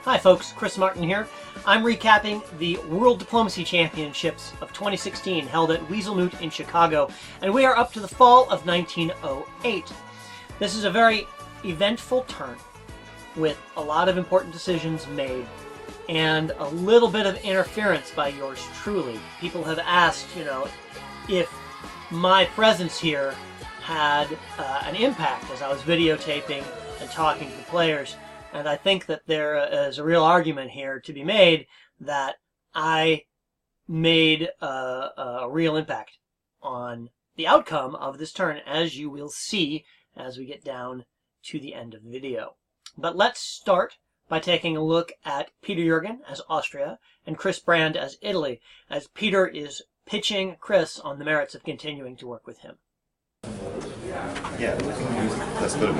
Hi folks, Chris Martin here. I'm recapping the World Diplomacy Championships of 2016 held at Weaselmoot in Chicago, and we are up to the fall of 1908. This is a very eventful turn with a lot of important decisions made and a little bit of interference by yours truly. People have asked, if my presence here had an impact as I was videotaping and talking to the players. And I think that there is a real argument here to be made that I made a real impact on the outcome of this turn, as you will see as we get down to the end of the video. But let's start by taking a look at Peter Jürgen as Austria and Chris Brand as Italy, as Peter is pitching Chris on the merits of continuing to work with him. Yeah, that's better.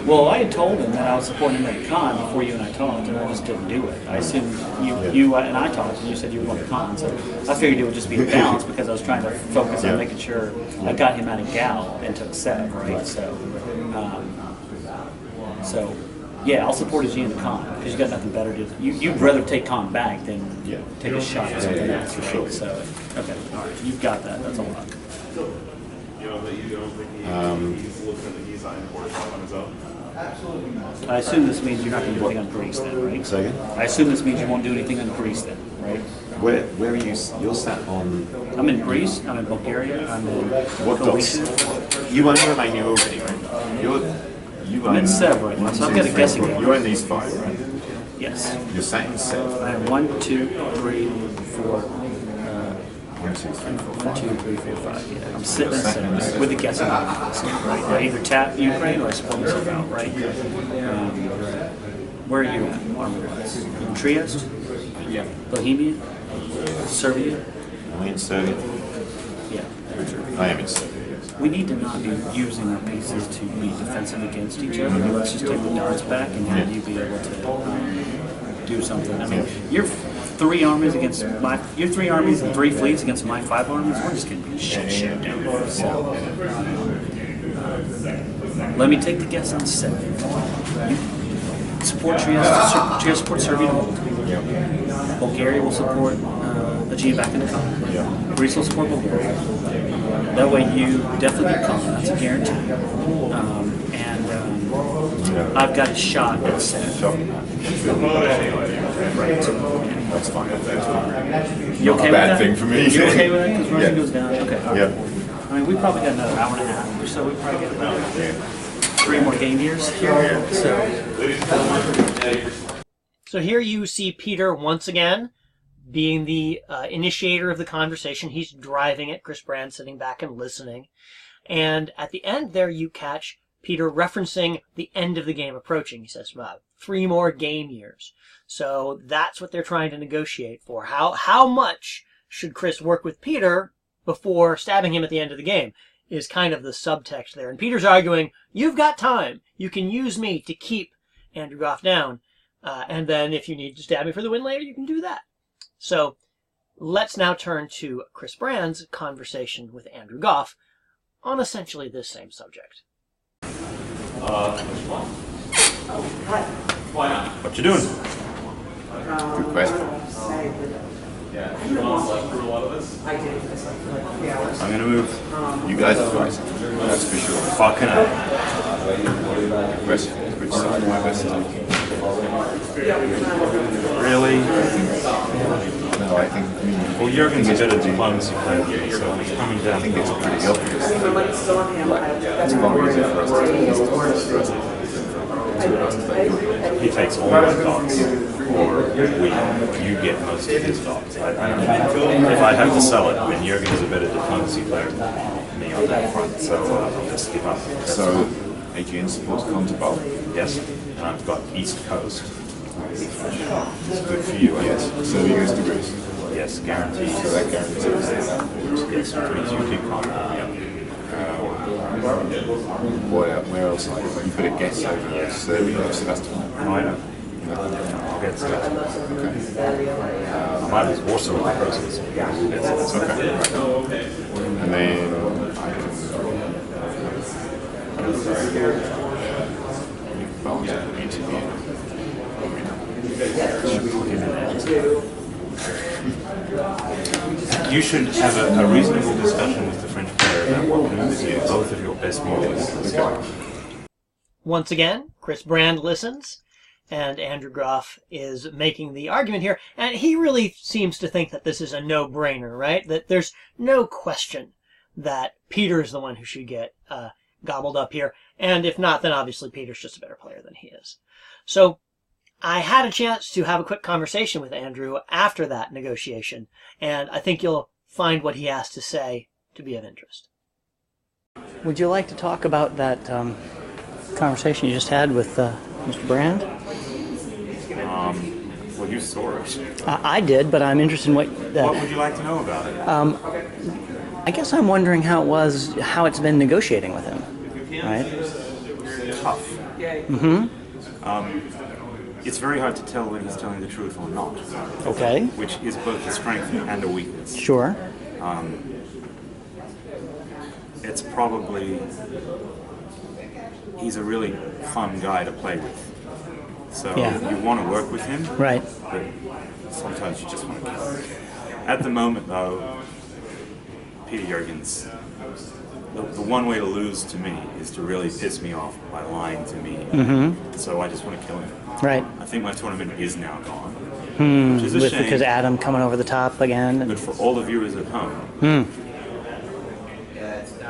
Well, I had told him that I was supporting him at the con before you and I talked, and I just didn't do it. I assumed you and I talked, and you said you would want the con, so I figured it would just be a balance because I was trying to focus on making sure I got him out of Gal and took Seb, right? So, yeah, I'll support his in the con because you got nothing better to do. You'd rather take con back than take a shot at something else, for sure. So, okay, all right, you've got that. That's a luck. I assume this means you're not going to do anything on Greece then, right? Second? I assume this means you won't do anything on Greece then, right? Where are you? You're sat on... I'm in Greece, I'm in Bulgaria, I'm in Croatia. You own Romania already, right? I'm in Seb right now, so I've got a guessing game. You're in these five, right? Yes. You're sat in Seb. I have 1, 2, 3, 4... 1, 2, 3, 4, 1, 2, 3, 4, 5. Yeah, I'm sitting in Seb with the guessing game, right? I either tap Ukraine or I support myself out, right? Where are you at, armor-wise? Trieste? Yeah. Bohemia? Serbia? Am I in Serbia? Yeah. I am in Serbia, yes. We need to not be using our pieces to be defensive against each other. Let's just take the darts back and have you be able to do something. I mean, you're 3 armies against my... You're 3 armies and 3 fleets against my 5 armies. We're just going to be shit down there. So, let me take the guess on 7. You support Trieste. Trieste support Serbia. Bulgaria will support Aegea back in the con. Greece will support Bulgaria. That way you definitely get con. That's a guarantee. I've got a shot at 7. Right. That's fine. You okay with that? Bad thing for me. You okay with that? Because Russia goes down. Okay. Yeah. I mean, we probably got another hour and a half or so. We probably get about 3 more game years here. So here you see Peter once again being the initiator of the conversation. He's driving it, Chris Brand sitting back and listening. And at the end there you catch Peter referencing the end of the game approaching. He says, well, 3 more game years. So that's what they're trying to negotiate for. How much should Chris work with Peter before stabbing him at the end of the game is kind of the subtext there. And Peter's arguing, you've got time. You can use me to keep Andrew Goff down. And then if you need to stab me for the win later, you can do that. So let's now turn to Chris Brand's conversation with Andrew Goff on essentially this same subject. What you doing? Good question. I'm gonna move. You guys are right. That's for sure. Fucking hell. Aggressive. Which side am I best to take? Really? No, I think. Well, Jürgen's a bit of diplomacy player, so he's coming down. I think it's pretty obvious. It's probably easier for us to he takes all my dogs, or you get most of his dogs. If I have to sell it, I mean, Jürgen is a better diplomacy player than me on that front, so I'll just give up. So, Aegean supports Counterbolt? Yes, and I've got East Coast. It's good for you, yes. So he goes to Greece? Yes, guaranteed. So that guarantees everything? Yes, which means you keep Counterbolt. Where else? You put a guess over Serbia or Sebastopol? No, I don't. I'll get Sebastopol. Okay. Mine was Warsaw in the process. It's okay. Right. And then I can interview. You should have a reasonable discussion with the French player about what move is both of your best moves. Once again, Chris Brand listens, and Andrew Groff is making the argument here, and he really seems to think that this is a no-brainer, right? That there's no question that Peter's the one who should get gobbled up here, and if not, then obviously Peter's just a better player than he is. So I had a chance to have a quick conversation with Andrew after that negotiation, and I think you'll find what he has to say to be of interest. Would you like to talk about that conversation you just had with Mr. Brand? Well, you saw it. I did, but I'm interested in what What would you like to know about it? I guess I'm wondering how it's been negotiating with him, right? Tough. Mm-hmm. It's very hard to tell when he's telling the truth or not. Okay. Which is both a strength and a weakness. Sure. It's probably... He's a really fun guy to play with. So you want to work with him. Right. But sometimes you just want to kill him. At the moment, though, Peter Jurgen's... The one way to lose to me is to really piss me off by lying to me. Mm-hmm. So I just want to kill him. Right. I think my tournament is now gone. Which is a shame. Because Adam coming over the top again. But for all the viewers at home,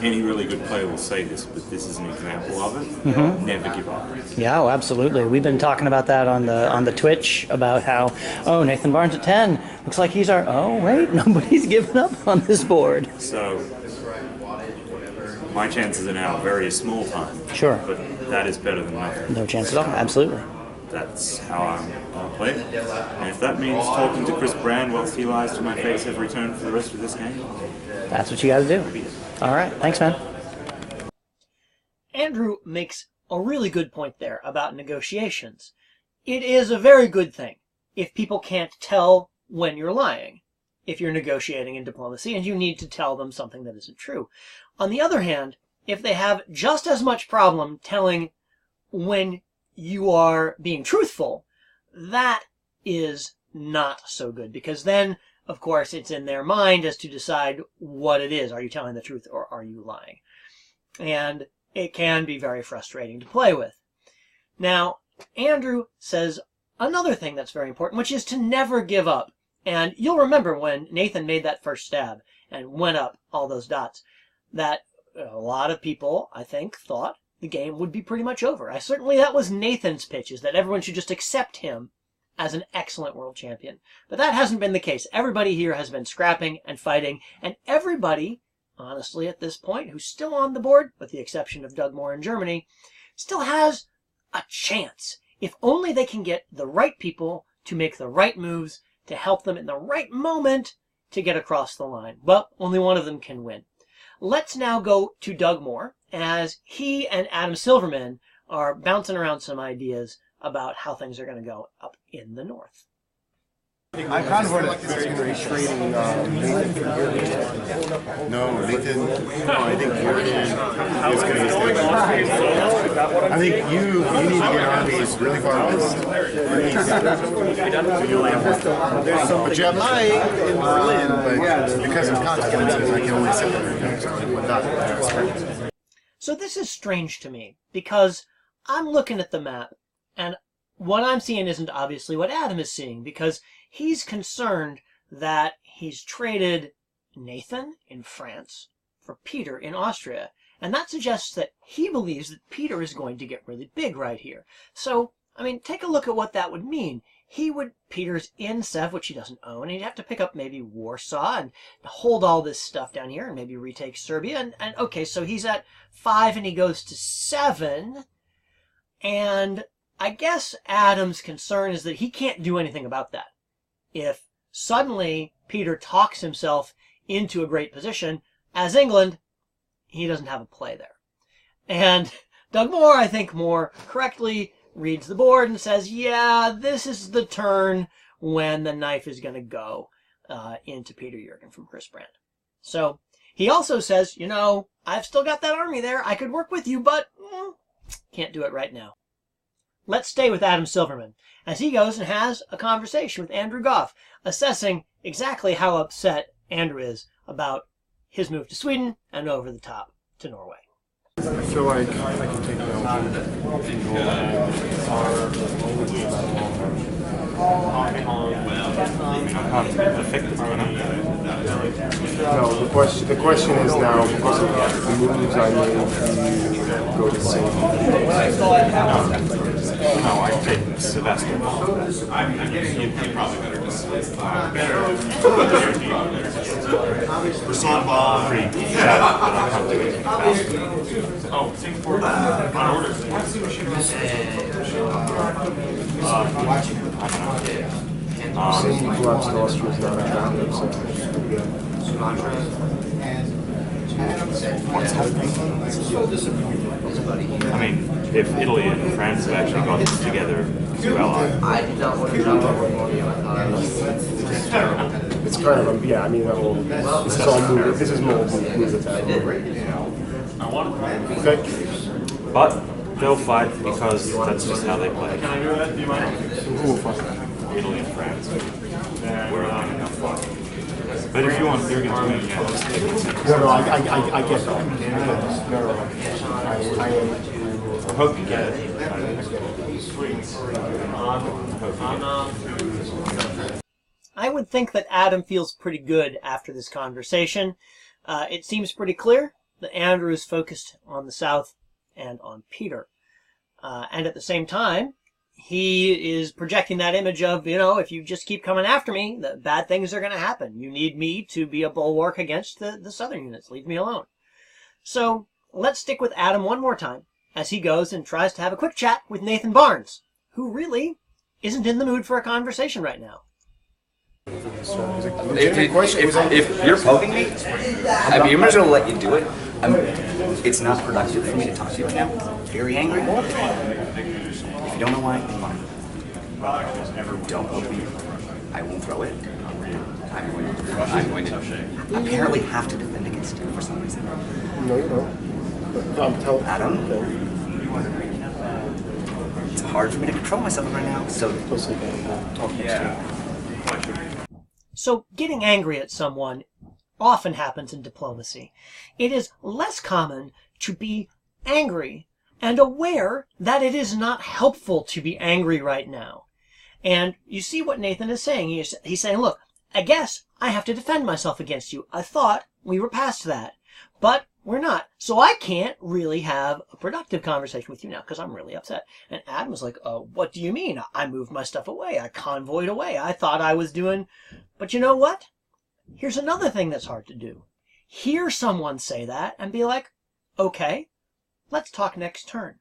any really good player will say this, but this is an example of it. Mm-hmm. Never give up. Yeah, oh, absolutely. We've been talking about that on the Twitch about how, oh, Nathan Barnes at 10. Looks like he's our... Oh, wait, nobody's given up on this board. So... my chances are now very small time. Sure. But that is better than nothing. No chance at all. Absolutely. That's how I'm going to play it. And if that means talking to Chris Brand whilst he lies to my face every turn for the rest of this game, that's what you got to do. All right. Thanks, man. Andrew makes a really good point there about negotiations. It is a very good thing if people can't tell when you're lying, if you're negotiating in diplomacy and you need to tell them something that isn't true. On the other hand, if they have just as much problem telling when you are being truthful, that is not so good, because then, of course, it's in their mind as to decide what it is. Are you telling the truth or are you lying? And it can be very frustrating to play with. Now, Andrew says another thing that's very important, which is to never give up. And you'll remember when Nathan made that first stab and went up all those dots, that a lot of people, I think, thought the game would be pretty much over. Certainly that was Nathan's pitch, is that everyone should just accept him as an excellent world champion. But that hasn't been the case. Everybody here has been scrapping and fighting, and everybody, honestly, at this point, who's still on the board, with the exception of Doug Moore in Germany, still has a chance. If only they can get the right people to make the right moves to help them in the right moment to get across the line. But only one of them can win. Let's now go to Doug Moore, as he and Adam Silverman are bouncing around some ideas about how things are going to go up in the north. I kind of want to trading Nathan for Jurgen. No, Nathan. No, I think Jurgen is going to stay. I think you need to get armies really far west. But you have mine in Berlin, but because of consequences, I can only send them. So this is strange to me, because I'm looking at the map, and what I'm seeing isn't obviously what Adam is seeing, because he's concerned that he's traded Nathan in France for Peter in Austria. And that suggests that he believes that Peter is going to get really big right here. So, I mean, take a look at what that would mean. Peter's in Sev, which he doesn't own, and he'd have to pick up maybe Warsaw and hold all this stuff down here and maybe retake Serbia. And okay, so he's at 5 and he goes to 7. And I guess Adam's concern is that he can't do anything about that. If suddenly Peter talks himself into a great position, as England, he doesn't have a play there. And Doug Moore, I think more correctly, reads the board and says, yeah, this is the turn when the knife is going to go into Peter Jurgen from Chris Brand. So he also says, you know, I've still got that army there. I could work with you, but can't do it right now. let's stay with Adam Silverman, as he goes and has a conversation with Andrew Goff, assessing exactly how upset Andrew is about his move to Sweden and over the top to Norway. I feel like I can take Belgium and No, the question is now, because of the moves I made, go to save. No, I take Sylvester. Saying you collapsed Austria is not a problem, so I mean, if Italy and France have actually got together to ally, it's kind of yeah. I mean, that whole this is all move. This is more move attack. Okay. but they'll fight because that's just how they play. Who will fight? Italy and France. We're not going to fight. But if you want Jurgen's win, yeah, just take it. No, I get that. No, I hope you get it. I would think that Adam feels pretty good after this conversation. It seems pretty clear that Andrew is focused on the South and on Peter. And at the same time, he is projecting that image of, if you just keep coming after me, the bad things are going to happen. You need me to be a bulwark against the Southern units. Leave me alone. So let's stick with Adam one more time as he goes and tries to have a quick chat with Nathan Barnes, who really isn't in the mood for a conversation right now. If you're poking me, I'm just going to let you do it. It's not productive for me to talk to you right now. Very angry. If you don't know why, then fine. Don't poke me. I won't throw it. I'm going to apparently have to defend against it for some reason. No, you don't. Adam, it's hard for me to control myself right now, so So getting angry at someone often happens in diplomacy. It is less common to be angry and aware that it is not helpful to be angry right now. And you see what Nathan is saying. He's saying, look, I guess I have to defend myself against you. I thought we were past that, but we're not. So I can't really have a productive conversation with you now because I'm really upset. And Adam was like, what do you mean? I moved my stuff away. I convoyed away. I thought I was doing... But you know what? Here's another thing that's hard to do. Hear someone say that and be like, okay, let's talk next turn.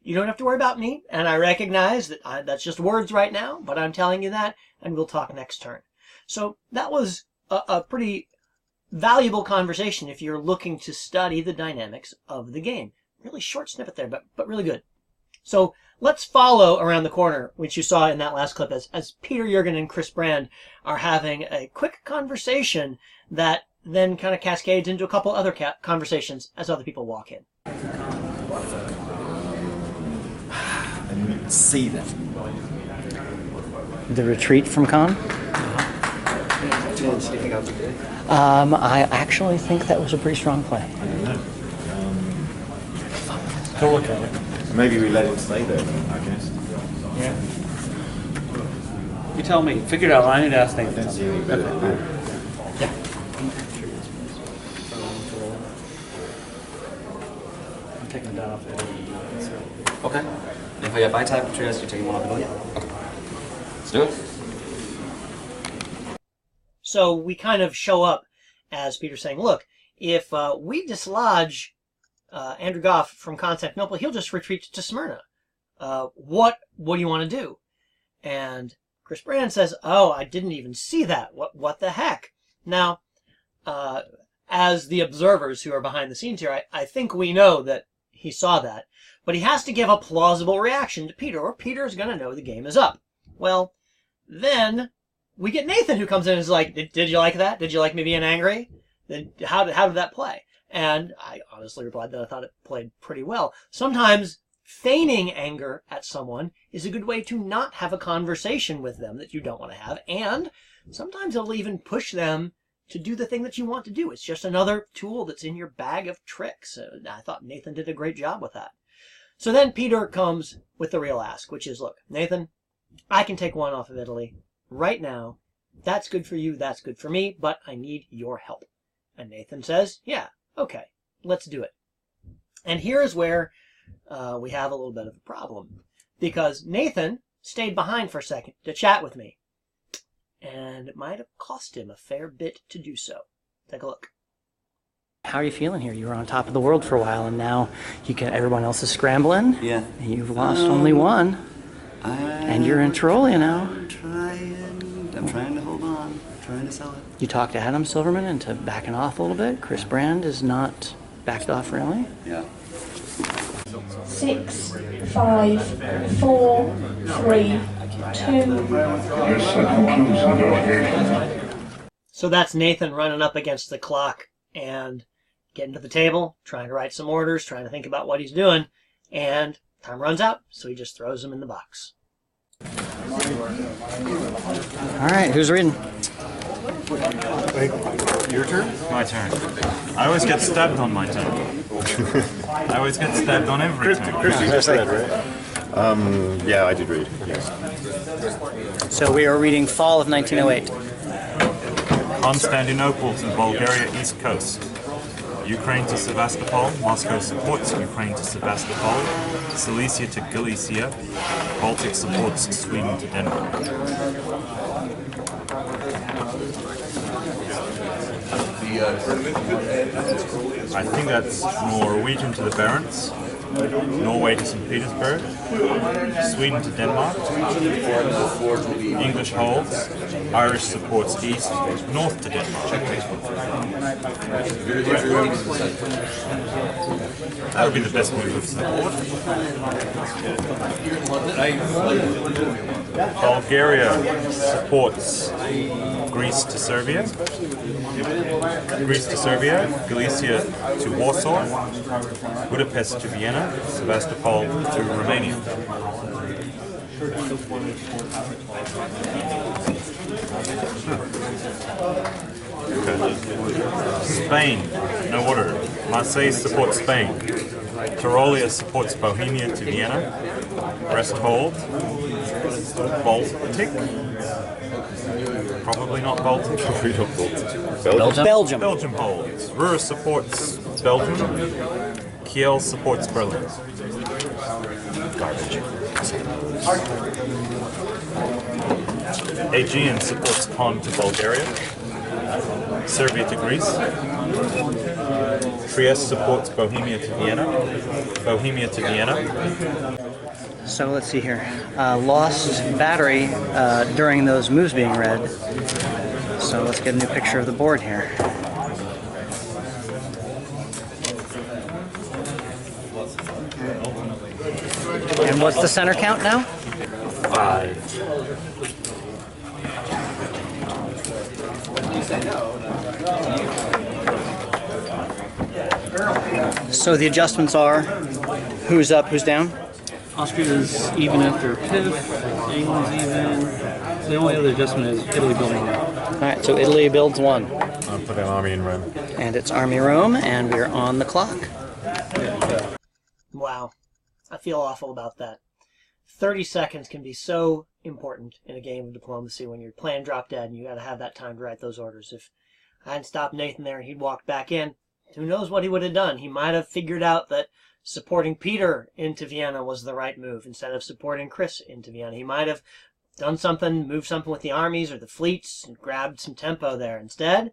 You don't have to worry about me, and I recognize that that's just words right now, but I'm telling you that, and we'll talk next turn. So that was a pretty valuable conversation if you're looking to study the dynamics of the game. Really short snippet there, but really good. So let's follow around the corner, which you saw in that last clip, as Peter Jürgen and Chris Brand are having a quick conversation that then kind of cascades into a couple other conversations as other people walk in. See them. The retreat from Khan? I actually think that was a pretty strong play. Go look at it. Maybe we let it stay there, I guess. Yeah. You tell me. Figure it out. I need to ask Nathan. Yeah. I'm taking that off. okay. If I type trios, you're taking one off the building? Okay. Let's do it. So we kind of show up as Peter saying, look, if we dislodge Andrew Goff from Constantinople, he'll just retreat to Smyrna. What do you want to do? And Chris Brand says, oh, I didn't even see that. What the heck? Now, as the observers who are behind the scenes here, I think we know that he saw that. But he has to give a plausible reaction to Peter, or Peter's going to know the game is up. Well, then we get Nathan who comes in and is like, did you like that? Did you like me being angry? Then how did that play? And I honestly replied that I thought it played pretty well. Sometimes feigning anger at someone is a good way to not have a conversation with them that you don't want to have, and sometimes it'll even push them to do the thing that you want to do. It's just another tool that's in your bag of tricks. I thought Nathan did a great job with that. So then Peter comes with the real ask, which is, look, Nathan, I can take one off of Italy right now. That's good for you, that's good for me, but I need your help. And Nathan says, yeah, okay, let's do it. And here is where we have a little bit of a problem, because Nathan stayed behind for a second to chat with me, and it might have cost him a fair bit to do so. Take a look. How are you feeling here? You were on top of the world for a while, and now everyone else is scrambling. Yeah. You've lost only one, and you're in Tyrolia now. I'm trying to hold on. I'm trying to sell it. You talked to Adam Silverman into backing off a little bit. Chris Brand is not backed off really. Yeah. 6, 5, 4, 3, 2. So that's Nathan running up against the clock and getting to the table, trying to write some orders, trying to think about what he's doing, and time runs out, so he just throws them in the box. All right, who's reading? Your turn? My turn. I always get stabbed on my turn. I always get stabbed on every turn. Chris, you just read, right? Yeah, I did read. Yes. So we are reading Fall of 1908. Constantinople to Bulgaria East Coast. Ukraine to Sevastopol. Moscow supports Ukraine to Sevastopol. Silesia to Galicia. Baltic supports Sweden to Denmark. I think that's Norwegian to the Barents. Norway to St. Petersburg. Sweden to Denmark. English holds. Irish supports east. North to Denmark. That would be the best move of the board. Bulgaria supports Greece to Serbia. Greece to Serbia. Galicia to Warsaw. Budapest to Vienna. Sevastopol to Romania. Okay. Spain, no order. Marseille supports Spain. Tyrolia supports Bohemia to Vienna. Brest hold. Baltic. Probably not Baltic. Belgium. Belgium holds. Ruhr supports Belgium. Kiel supports Berlin. Garbage. Aegean supports Pon to Bulgaria. Serbia to Greece. Trieste supports Bohemia to Vienna. Bohemia to Vienna. So let's see here. Lost battery during those moves being read. So let's get a new picture of the board here. And what's the center count now? 5. So the adjustments are who's up, who's down? Austria's even after a piff. England's even. The only other adjustment is Italy building one. All right, so Italy builds one. I'll put an army in Rome. And it's Army Rome, and we're on the clock. Wow. I feel awful about that. 30 seconds can be so important in a game of diplomacy when your plan dropped dead and you got to have that time to write those orders. If I hadn't stopped Nathan there and he'd walked back in, who knows what he would have done. He might have figured out that supporting Peter into Vienna was the right move instead of supporting Chris into Vienna. He might have done something, moved something with the armies or the fleets and grabbed some tempo there. Instead,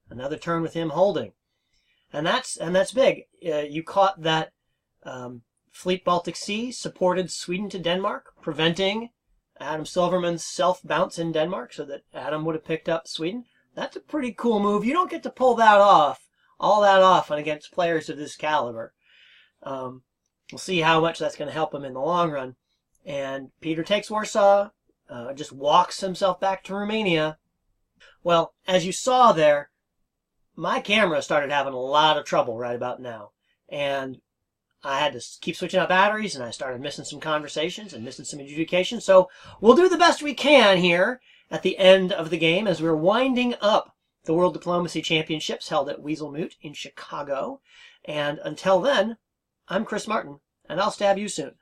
another turn with him holding. And that's big. You caught that Fleet Baltic Sea supported Sweden to Denmark, preventing Adam Silverman's self-bounce in Denmark so that Adam would have picked up Sweden. That's a pretty cool move. You don't get to pull that off, all that often against players of this caliber. We'll see how much that's going to help him in the long run. And Peter takes Warsaw, just walks himself back to Romania. Well, as you saw there, my camera started having a lot of trouble right about now. And I had to keep switching out batteries, and I started missing some conversations and missing some adjudication. So we'll do the best we can here at the end of the game as we're winding up the World Diplomacy Championships held at Weaselmoot in Chicago. And until then, I'm Chris Martin, and I'll stab you soon.